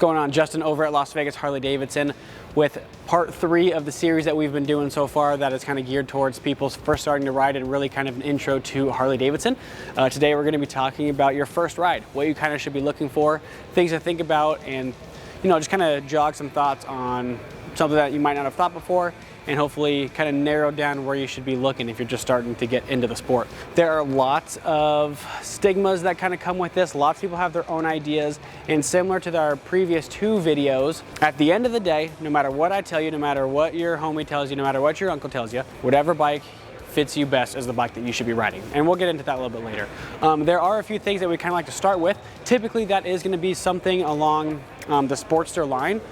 going on? Justin over at Las Vegas Harley-Davidson with part 3 of the series that we've been doing so far that is kind of geared towards people first starting to ride and really kind of an intro to Harley-Davidson. Today we're going to be talking about your first ride, what you kind of should be looking for, things to think about, and just kind of jog some thoughts on something that you might not have thought before, and hopefully kind of narrow down where you should be looking if you're just starting to get into the sport. There are lots of stigmas that kind of come with this. Lots of people have their own ideas, and similar to our previous 2 videos, at the end of the day, no matter what I tell you, no matter what your homie tells you, no matter what your uncle tells you, whatever bike fits you best is the bike that you should be riding. And we'll get into that a little bit later. There are a few things that we kind of like to start with. Typically that is going to be something along the Sportster line.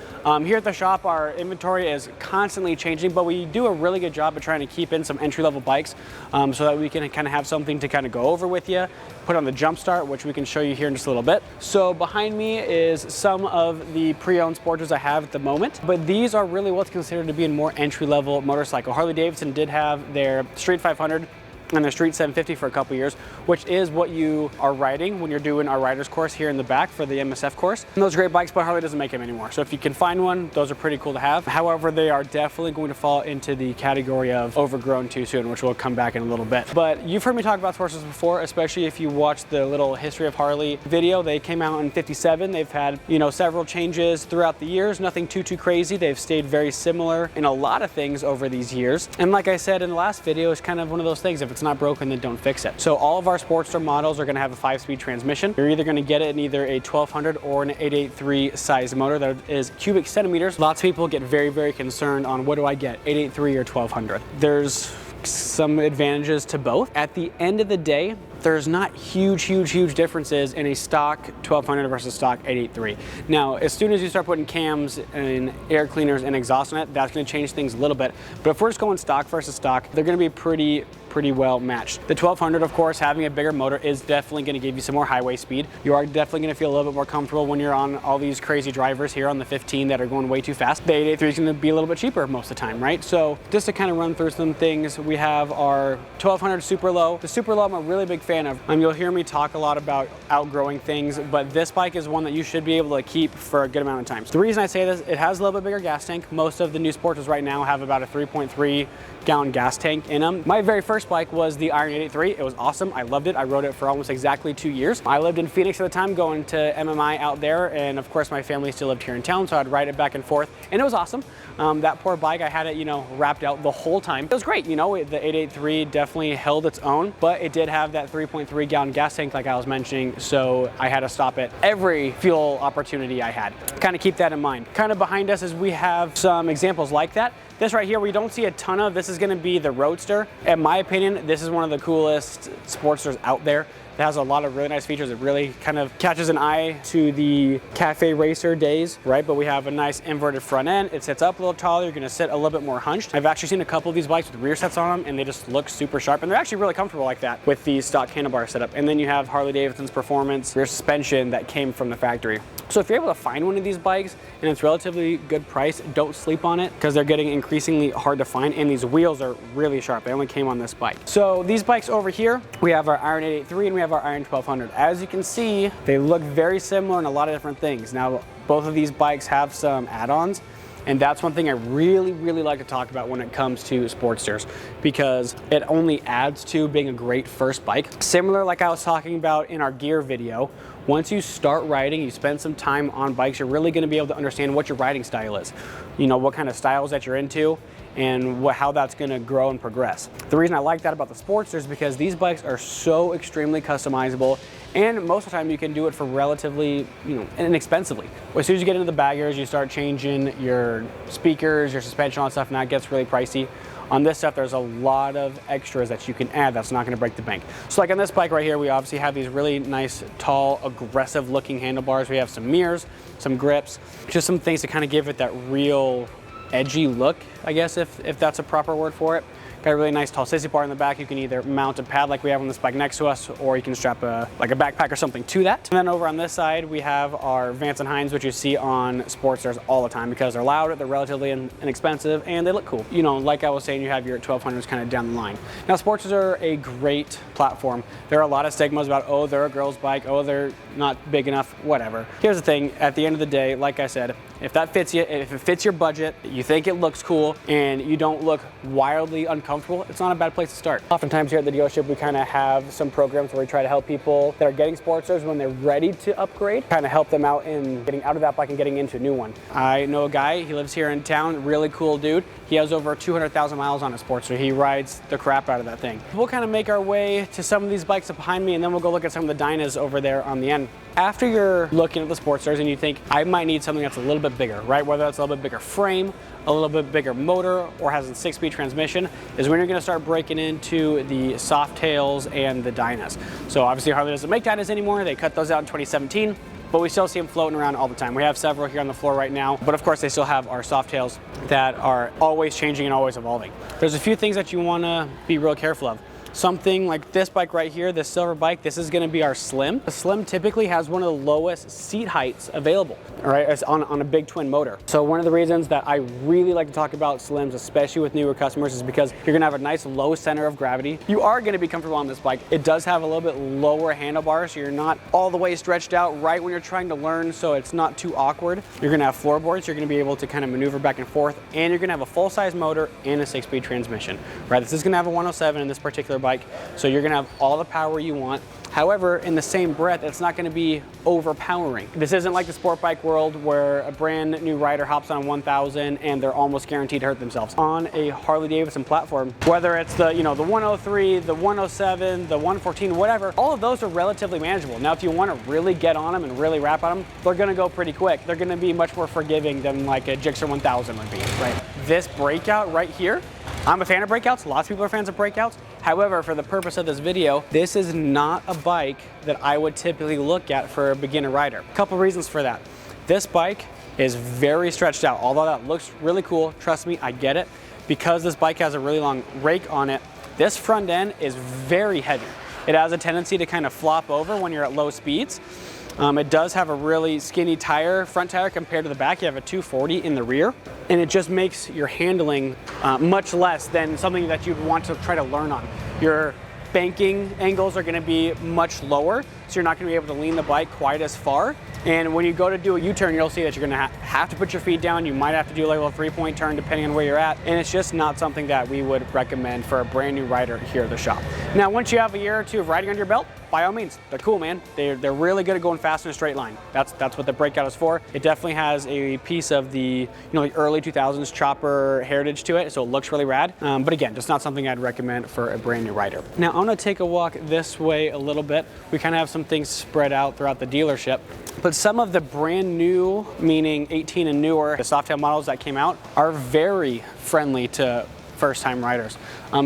Here at the shop, our inventory is constantly changing, but we do a really good job of trying to keep in some entry-level bikes so that we can kind of have something to kind of go over with you, put on the jump start, which we can show you here in just a little bit. So behind me is some of the pre-owned Sportsters I have at the moment, but these are really what's considered to be a more entry-level motorcycle. Harley-Davidson did have their Street 500 and the Street 750 for a couple years, which is what you are riding when you're doing our rider's course here in the back for the MSF course. And those are great bikes, but Harley doesn't make them anymore. So if you can find one, those are pretty cool to have. However, they are definitely going to fall into the category of overgrown too soon, which we'll come back in a little bit. But you've heard me talk about Sportsters before, especially if you watched the little history of Harley video. They came out in '57. They've had, several changes throughout the years, nothing too crazy. They've stayed very similar in a lot of things over these years. And like I said in the last video, it's kind of one of those things, if it's not broken, then don't fix it. So all of our Sportster models are going to have a 5-speed transmission. You're either going to get it in either a 1200 or an 883 size motor that is cubic centimeters. Lots of people get very concerned on, what do I get, 883 or 1200? There's some advantages to both. At the end of the day, there's not huge differences in a stock 1200 versus stock 883. Now, as soon as you start putting cams and air cleaners and exhaust on it, that's going to change things a little bit. But if we're just going stock versus stock, they're going to be pretty well matched. The 1200, of course, having a bigger motor is definitely going to give you some more highway speed. You are definitely going to feel a little bit more comfortable when you're on all these crazy drivers here on the 15 that are going way too fast. The 883 is going to be a little bit cheaper most of the time, right? So just to kind of run through some things, we have our 1200 Super Low. The Super Low I'm a really big fan of. You'll hear me talk a lot about outgrowing things, but this bike is one that you should be able to keep for a good amount of time. The reason I say this, it has a little bit bigger gas tank. Most of the new Sportsters right now have about a 3.3 gallon gas tank in them. My very first bike was the Iron 883. It was awesome. I loved it. I rode it for almost exactly 2 years. I lived in Phoenix at the time, going to MMI out there, and of course my family still lived here in town, so I'd ride it back and forth, and it was awesome. That poor bike, I had it, wrapped out the whole time. It was great, the 883 definitely held its own, but it did have that 3.3 gallon gas tank like I was mentioning, so I had to stop at every fuel opportunity I had. Kind of keep that in mind. Kind of behind us is we have some examples like that. This right here, we don't see a ton of. This is going to be the Roadster. In my opinion, this is one of the coolest Sportsters out there. It has a lot of really nice features. It really kind of catches an eye to the cafe racer days, right? But we have a nice inverted front end. It sits up a little taller. You're going to sit a little bit more hunched. I've actually seen a couple of these bikes with rear sets on them, and they just look super sharp. And they're actually really comfortable like that with the stock handlebar setup. And then you have Harley-Davidson's performance rear suspension that came from the factory. So if you're able to find one of these bikes and it's relatively good price, don't sleep on it, because they're getting increasingly hard to find, and these wheels are really sharp. They only came on this bike. So these bikes over here, we have our Iron 883 and we have our Iron 1200. As you can see, they look very similar in a lot of different things. Now, both of these bikes have some add-ons, and that's one thing I really like to talk about when it comes to Sportsters, because it only adds to being a great first bike. Similar like I was talking about in our gear video, once you start riding, you spend some time on bikes, you're really going to be able to understand what your riding style is. What kind of styles that you're into, and how that's going to grow and progress. The reason I like that about the Sportsters is because these bikes are so extremely customizable, and most of the time you can do it for relatively, inexpensively. As soon as you get into the baggers, you start changing your speakers, your suspension, all that stuff, and that gets really pricey. On this stuff, there's a lot of extras that you can add that's not going to break the bank. So like on this bike right here, we obviously have these really nice, tall, aggressive looking handlebars. We have some mirrors, some grips, just some things to kind of give it that real edgy look, I guess, if that's a proper word for it. Got a really nice tall sissy bar in the back. You can either mount a pad like we have on this bike next to us, or you can strap a backpack or something to that. And then over on this side, we have our Vance & Hines, which you see on Sportsters all the time because they're loud, they're relatively inexpensive, and they look cool. You know, like I was saying, you have your 1200s kind of down the line. Now, Sportsters are a great platform. There are a lot of stigmas about, oh, they're a girl's bike, oh, they're not big enough, whatever. Here's the thing, at the end of the day, like I said, if that fits you, if it fits your budget, you think it looks cool, and you don't look wildly uncomfortable, it's not a bad place to start. Oftentimes here at the dealership, we kind of have some programs where we try to help people that are getting Sportsters when they're ready to upgrade, kind of help them out in getting out of that bike and getting into a new one. I know a guy, he lives here in town, really cool dude. He has over 200,000 miles on a Sportster. He rides the crap out of that thing. We'll kind of make our way to some of these bikes up behind me, and then we'll go look at some of the Dynas over there on the end. After you're looking at the Sportsters and you think, I might need something that's a little bit bigger, right? Whether that's a little bit bigger frame, a little bit bigger motor, or has a 6-speed transmission, is when you're gonna start breaking into the Softails and the Dynas. So obviously Harley doesn't make Dynas anymore. They cut those out in 2017. But we still see them floating around all the time. We have several here on the floor right now, but of course they still have our Softails that are always changing and always evolving. There's a few things that you wanna be real careful of. Something like this bike right here, this silver bike, this is gonna be our Slim. The Slim typically has one of the lowest seat heights available, all right? It's on a big twin motor. So one of the reasons that I really like to talk about Slims, especially with newer customers, is because you're gonna have a nice low center of gravity. You are gonna be comfortable on this bike. It does have a little bit lower handlebars, so you're not all the way stretched out right when you're trying to learn, so it's not too awkward. You're gonna have floorboards, you're gonna be able to kind of maneuver back and forth, and you're gonna have a full-size motor and a 6-speed transmission, right? This is gonna have a 107 in this particular bike, so you're gonna have all the power you want. However, in the same breath, it's not gonna be overpowering. This isn't like the sport bike world where a brand new rider hops on a 1000 and they're almost guaranteed to hurt themselves. On a Harley-Davidson platform, whether it's the 103, the 107, the 114, whatever, all of those are relatively manageable. Now, if you wanna really get on them and really wrap on them, they're gonna go pretty quick. They're gonna be much more forgiving than like a Gixxer 1000 would be, right? This breakout right here, I'm a fan of breakouts. Lots of people are fans of breakouts. However, for the purpose of this video, this is not a bike that I would typically look at for a beginner rider. A couple reasons for that. This bike is very stretched out. Although that looks really cool, trust me, I get it. Because this bike has a really long rake on it, this front end is very heavy. It has a tendency to kind of flop over when you're at low speeds. It does have a really skinny tire, front tire compared to the back. You have a 240 in the rear, and it just makes your handling much less than something that you'd want to try to learn on. Your banking angles are gonna be much lower, so you're not gonna be able to lean the bike quite as far. And when you go to do a U-turn, you'll see that you're gonna have to put your feet down. You might have to do like a little 3-point turn depending on where you're at. And it's just not something that we would recommend for a brand new rider here at the shop. Now, once you have a year or two of riding under your belt, by all means, they're cool, man. They're really good at going fast in a straight line. That's what the breakout is for. It definitely has a piece of the the early 2000s chopper heritage to it, so it looks really rad. But again, just not something I'd recommend for a brand new rider. Now, I'm gonna take a walk this way a little bit. We kind of have some things spread out throughout the dealership, but some of the brand new, meaning 18 and newer, the Softail models that came out are very friendly to first-time riders.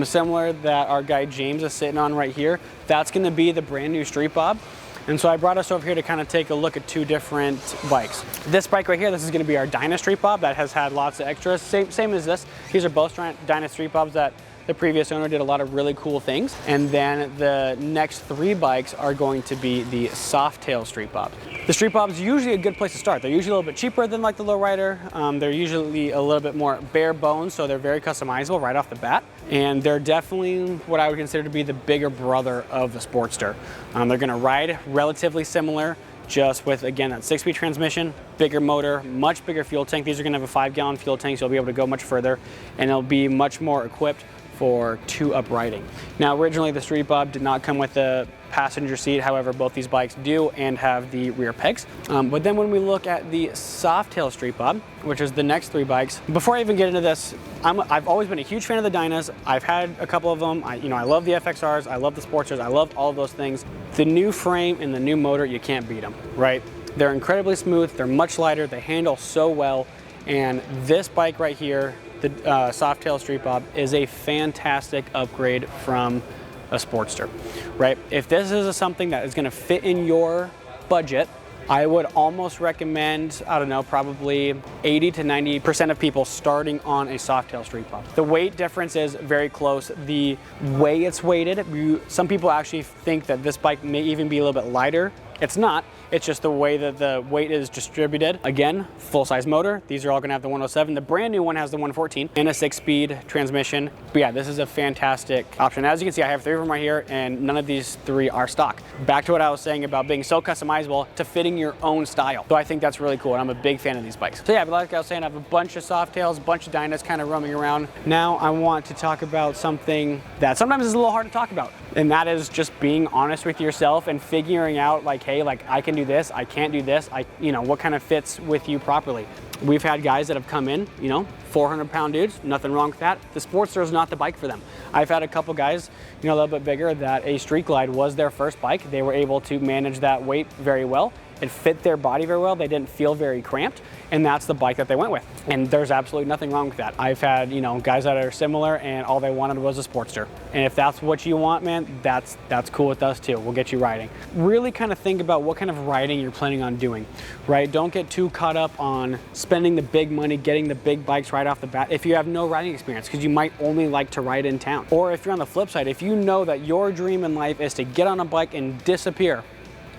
Similar that our guy James is sitting on right here, that's gonna be the brand new Street Bob. And so I brought us over here to kind of take a look at two different bikes. This bike right here, this is gonna be our Dyna Street Bob that has had lots of extras, same as this. These are both Dyna Street Bobs that the previous owner did a lot of really cool things. And then the next 3 bikes are going to be the Softail Street Bobs. The Street Bob's usually a good place to start. They're usually a little bit cheaper than like the lowrider. They're usually a little bit more bare bones, so they're very customizable right off the bat. And they're definitely what I would consider to be the bigger brother of the Sportster. They're gonna ride relatively similar, just with, again, that 6-speed transmission, bigger motor, much bigger fuel tank. These are gonna have a 5-gallon fuel tank, so you'll be able to go much further, and it'll be much more equipped for 2-up riding. Now, originally the Street Bob did not come with a passenger seat. However, both these bikes do and have the rear pegs. But then when we look at the Softail Street Bob, which is the next 3 bikes, before I even get into this, I've always been a huge fan of the Dynas. I've had a couple of them. I love the FXRs. I love the Sportsters. I love all of those things. The new frame and the new motor, you can't beat them, right? They're incredibly smooth. They're much lighter. They handle so well. And this bike right here, the Softail Street Bob, is a fantastic upgrade from a Sportster, right? If this is something that is gonna fit in your budget, I would almost recommend, I don't know, probably 80 to 90% of people starting on a Softail street bike. The weight difference is very close. The way it's weighted, some people actually think that this bike may even be a little bit lighter. It's not. It's just the way that the weight is distributed. Again, full-size motor. These are all gonna have the 107. The brand new one has the 114 and a 6-speed transmission. But yeah, this is a fantastic option. As you can see, I have 3 of them right here, and none of these 3 are stock. Back to what I was saying about being so customizable to fitting your own style. So I think that's really cool, and I'm a big fan of these bikes. So yeah, but like I was saying, I have a bunch of Softails, a bunch of Dynas kind of roaming around. Now I want to talk about something that sometimes is a little hard to talk about, and that is just being honest with yourself and figuring out, like, hey, like, I can do this, I can't do this, you know, what kind of fits with you properly. We've had guys that have come in, you know, 400-pound dudes, nothing wrong with that. The Sportster is not the bike for them. I've had a couple guys, you know, a little bit bigger, that a Street Glide was their first bike. They were able to manage that weight very well. It fit their body very well. They didn't feel very cramped, and that's the bike that they went with. And there's absolutely nothing wrong with that. I've had, you know, guys that are similar, and all they wanted was a Sportster. And if that's what you want, man, that's cool with us too. We'll get you riding. Really kind of think about what kind of riding you're planning on doing, right? Don't get too caught up on spending the big money, getting the big bikes right off the bat if you have no riding experience, because you might only like to ride in town. Or if you're on the flip side, if you know that your dream in life is to get on a bike and disappear,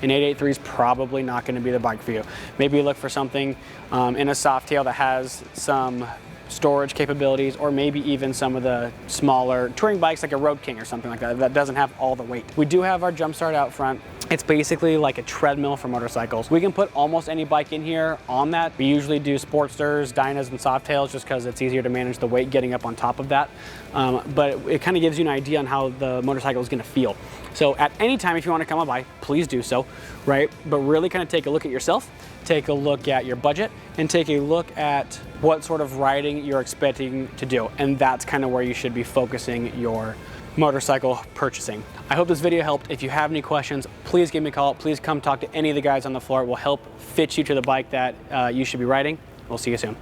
an 883 is probably not going to be the bike for you. Maybe look for something in a Softail that has some storage capabilities, or maybe even some of the smaller touring bikes like a Road King or something like that, that doesn't have all the weight. We do have our Jumpstart out front. It's basically like a treadmill for motorcycles. We can put almost any bike in here on that. We usually do Sportsters, Dynas, and Softails just because it's easier to manage the weight getting up on top of that. But it kind of gives you an idea on how the motorcycle is going to feel. So at any time, if you want to come on by, please do so, right? But really kind of take a look at yourself, take a look at your budget, and take a look at what sort of riding you're expecting to do. And that's kind of where you should be focusing your motorcycle purchasing. I hope this video helped. If you have any questions, please give me a call. Please come talk to any of the guys on the floor. It will help fit you to the bike that you should be riding. We'll see you soon.